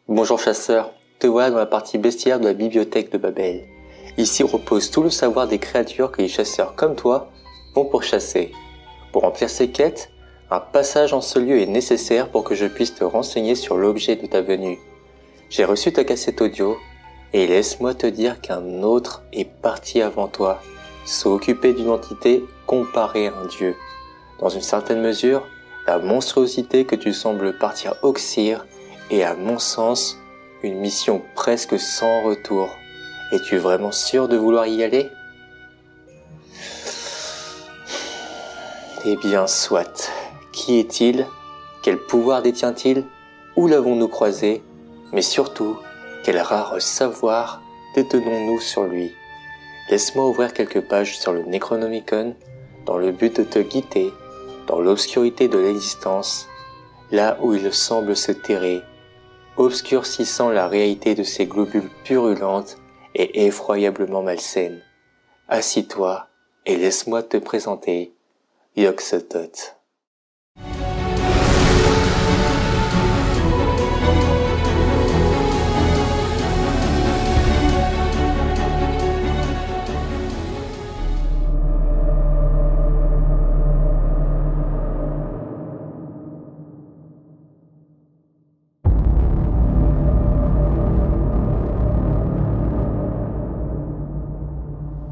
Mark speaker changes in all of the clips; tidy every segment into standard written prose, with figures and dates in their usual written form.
Speaker 1: Bonjour chasseur, te voilà dans la partie bestiaire de la bibliothèque de Babel. Ici repose tout le savoir des créatures que les chasseurs comme toi vont pourchasser. Pour remplir ces quêtes, un passage en ce lieu est nécessaire pour que je puisse te renseigner sur l'objet de ta venue. J'ai reçu ta cassette audio et laisse-moi te dire qu'un autre est parti avant toi, s'occuper d'une entité comparée à un dieu. Dans une certaine mesure, la monstruosité que tu sembles partir oxyre est à mon sens une mission presque sans retour. Es-tu vraiment sûr de vouloir y aller ? Eh bien, soit. Qui est-il ? Quel pouvoir détient-il ? Où l'avons-nous croisé ? Mais surtout, quel rare savoir détenons-nous sur lui ? Laisse-moi ouvrir quelques pages sur le Necronomicon dans le but de te guider dans l'obscurité de l'existence, là où il semble se terrer, obscurcissant la réalité de ces globules purulentes et effroyablement malsaines. Assis-toi et laisse-moi te présenter Yog-Sothoth.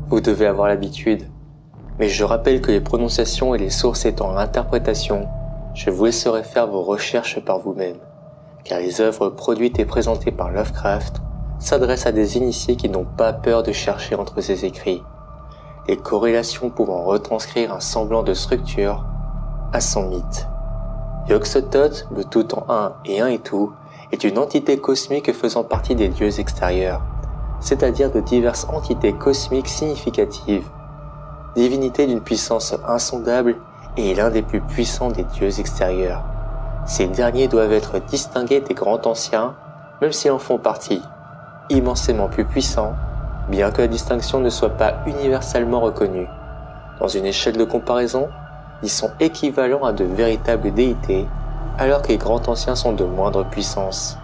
Speaker 1: Vous devez avoir l'habitude, mais je rappelle que les prononciations et les sources étant à l'interprétation, je vous laisserai faire vos recherches par vous-même, car les œuvres produites et présentées par Lovecraft s'adressent à des initiés qui n'ont pas peur de chercher entre ses écrits, les corrélations pouvant retranscrire un semblant de structure à son mythe. Yog-Sothoth, le tout en un et tout, est une entité cosmique faisant partie des dieux extérieurs, c'est-à-dire de diverses entités cosmiques significatives, divinité d'une puissance insondable et l'un des plus puissants des dieux extérieurs. Ces derniers doivent être distingués des grands anciens, même s'ils en font partie, immensément plus puissants, bien que la distinction ne soit pas universellement reconnue. Dans une échelle de comparaison, ils sont équivalents à de véritables déités, alors que les grands anciens sont de moindre puissance.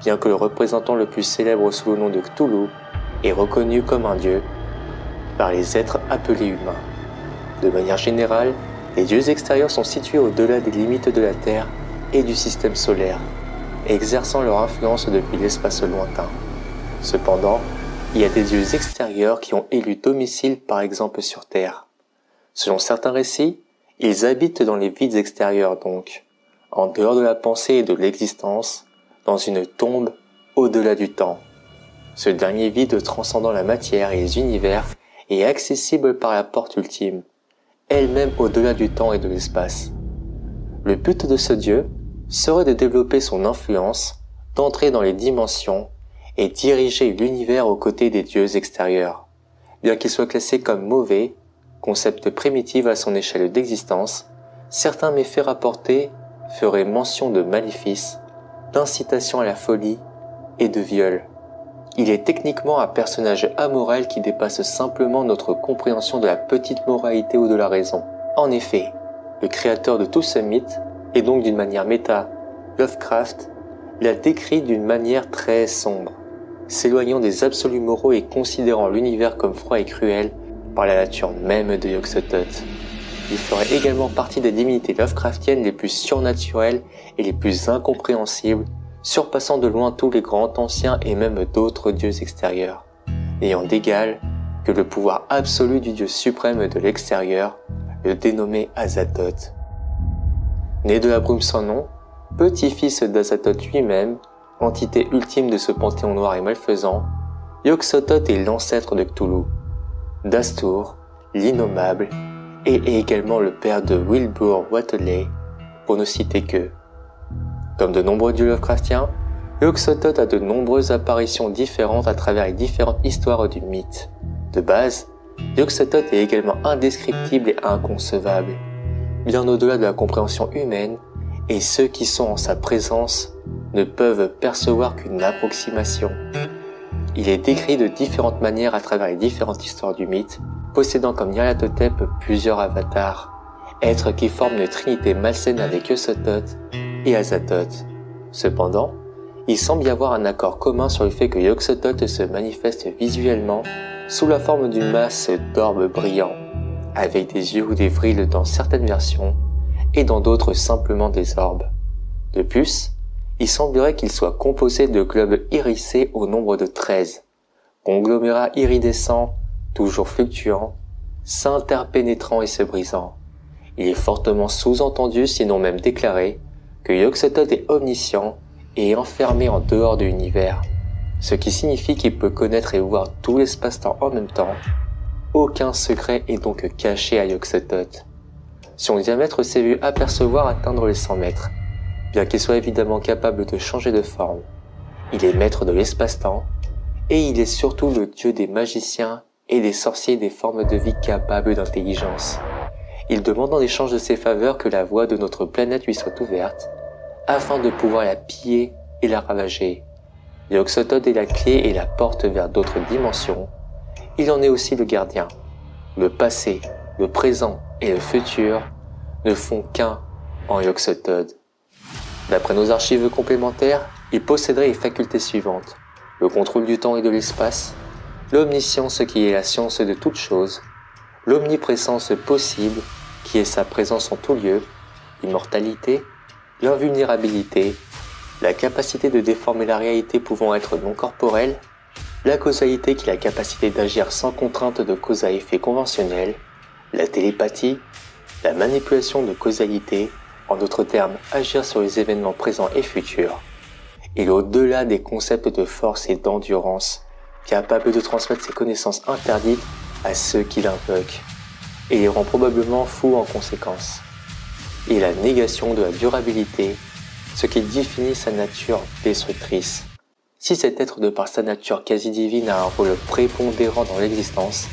Speaker 1: Bien que le représentant le plus célèbre sous le nom de Cthulhu est reconnu comme un dieu par les êtres appelés humains. De manière générale, les dieux extérieurs sont situés au-delà des limites de la Terre et du système solaire, exerçant leur influence depuis l'espace lointain. Cependant, il y a des dieux extérieurs qui ont élu domicile par exemple sur Terre. Selon certains récits, ils habitent dans les vides extérieurs donc, en dehors de la pensée et de l'existence, dans une tombe au-delà du temps. Ce dernier vide transcendant la matière et les univers est accessible par la porte ultime, elle-même au-delà du temps et de l'espace. Le but de ce dieu serait de développer son influence, d'entrer dans les dimensions et diriger l'univers aux côtés des dieux extérieurs. Bien qu'il soit classé comme mauvais, concept primitif à son échelle d'existence, certains méfaits rapportés feraient mention de maléfices, d'incitation à la folie et de viol. Il est techniquement un personnage amoral qui dépasse simplement notre compréhension de la petite moralité ou de la raison. En effet, le créateur de tout ce mythe, et donc d'une manière méta, Lovecraft, l'a décrit d'une manière très sombre, s'éloignant des absolus moraux et considérant l'univers comme froid et cruel par la nature même de Yog-Sothoth. Il ferait également partie des divinités Lovecraftiennes les plus surnaturelles et les plus incompréhensibles, surpassant de loin tous les grands anciens et même d'autres dieux extérieurs, n'ayant d'égal que le pouvoir absolu du dieu suprême de l'extérieur, le dénommé Azathoth. Né de la brume sans nom, petit-fils d'Azathoth lui-même, entité ultime de ce panthéon noir et malfaisant, Yog-Sothoth est l'ancêtre de Cthulhu, d'Astur, l'innommable, et est également le père de Wilbur Whateley, pour ne citer que. Comme de nombreux dieux Lovecraftiens, Yog-Sothoth a de nombreuses apparitions différentes à travers les différentes histoires du mythe. De base, Yog-Sothoth est également indescriptible et inconcevable, bien au-delà de la compréhension humaine, et ceux qui sont en sa présence ne peuvent percevoir qu'une approximation. Il est décrit de différentes manières à travers les différentes histoires du mythe, possédant comme Nyarlathotep plusieurs avatars, êtres qui forment une trinité malsaine avec Yog-Sothoth et Azathoth. Cependant, il semble y avoir un accord commun sur le fait que Yog-Sothoth se manifeste visuellement sous la forme d'une masse d'orbes brillants, avec des yeux ou des vrilles dans certaines versions, et dans d'autres simplement des orbes. De plus, il semblerait qu'il soit composé de globes irisés au nombre de 13, conglomérats iridescents, toujours fluctuants, s'interpénétrant et se brisant. Il est fortement sous-entendu, sinon même déclaré, que Yog-Sothoth est omniscient et enfermé en dehors de l'univers, ce qui signifie qu'il peut connaître et voir tout l'espace-temps en même temps. Aucun secret est donc caché à Yog-Sothoth. Son diamètre s'est vu apercevoir atteindre les 100 mètres, bien qu'il soit évidemment capable de changer de forme. Il est maître de l'espace-temps, et il est surtout le dieu des magiciens et des sorciers des formes de vie capables d'intelligence. Il demande en échange de ses faveurs que la voie de notre planète lui soit ouverte, afin de pouvoir la piller et la ravager. Yog-Sothoth est la clé et la porte vers d'autres dimensions. Il en est aussi le gardien. Le passé, le présent et le futur ne font qu'un en Yog-Sothoth. D'après nos archives complémentaires, il posséderait les facultés suivantes: le contrôle du temps et de l'espace, l'omniscience qui est la science de toute chose, l'omniprésence possible qui est sa présence en tout lieu, l'immortalité, l'invulnérabilité, la capacité de déformer la réalité pouvant être non corporelle, la causalité qui est la capacité d'agir sans contrainte de cause à effet conventionnel, la télépathie, la manipulation de causalité, en d'autres termes, agir sur les événements présents et futurs. Il est au-delà des concepts de force et d'endurance, capable de transmettre ses connaissances interdites à ceux qui l'invoquent, et les rend probablement fous en conséquence. Et la négation de la durabilité, ce qui définit sa nature destructrice. Si cet être de par sa nature quasi divine a un rôle prépondérant dans l'existence,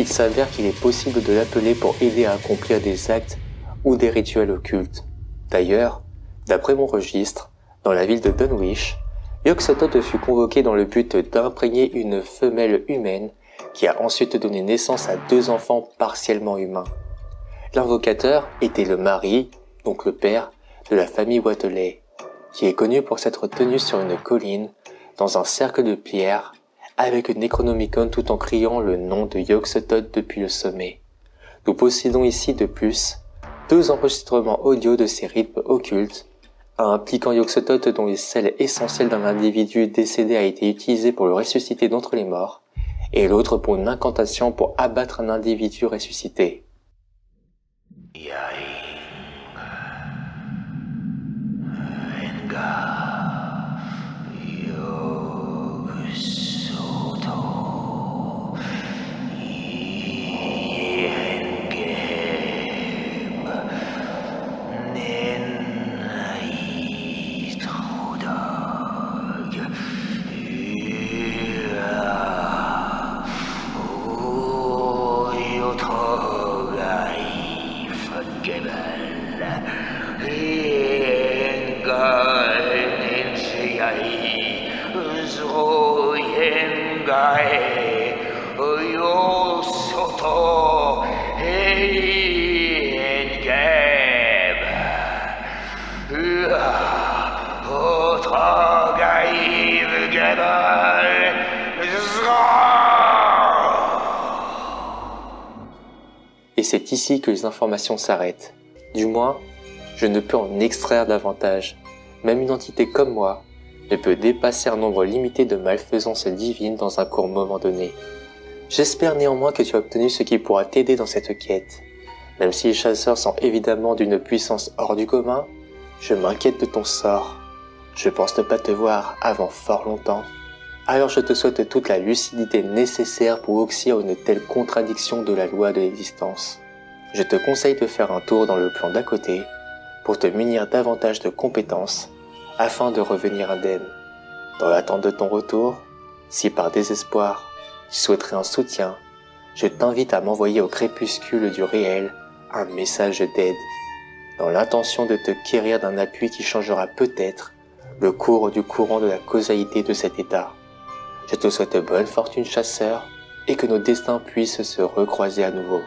Speaker 1: il s'avère qu'il est possible de l'appeler pour aider à accomplir des actes ou des rituels occultes. D'ailleurs, d'après mon registre, dans la ville de Dunwich, Yog-Sothoth fut convoqué dans le but d'imprégner une femelle humaine qui a ensuite donné naissance à 2 enfants partiellement humains. L'invocateur était le mari, donc le père, de la famille Wateley, qui est connu pour s'être tenu sur une colline, dans un cercle de pierre, avec une Necronomicon tout en criant le nom de Yog-Sothoth depuis le sommet. Nous possédons ici de plus 2 enregistrements audio de ces rythmes occultes, un impliquant Yog-Sothoth dont les sels essentiels d'un individu décédé a été utilisé pour le ressusciter d'entre les morts, et l'autre pour une incantation pour abattre un individu ressuscité. Et c'est ici que les informations s'arrêtent. Du moins, je ne peux en extraire davantage. Même une entité comme moi ne peut dépasser un nombre limité de malfaisances divines dans un court moment donné. J'espère néanmoins que tu as obtenu ce qui pourra t'aider dans cette quête. Même si les chasseurs sont évidemment d'une puissance hors du commun, je m'inquiète de ton sort. Je pense ne pas te voir avant fort longtemps. Alors je te souhaite toute la lucidité nécessaire pour oxyre une telle contradiction de la loi de l'existence. Je te conseille de faire un tour dans le plan d'à côté pour te munir davantage de compétences afin de revenir indemne. Dans l'attente de ton retour, si par désespoir tu souhaiterais un soutien, je t'invite à m'envoyer au crépuscule du réel un message d'aide, dans l'intention de te quérir d'un appui qui changera peut-être le cours du courant de la causalité de cet état. Je te souhaite bonne fortune chasseur et que nos destins puissent se recroiser à nouveau.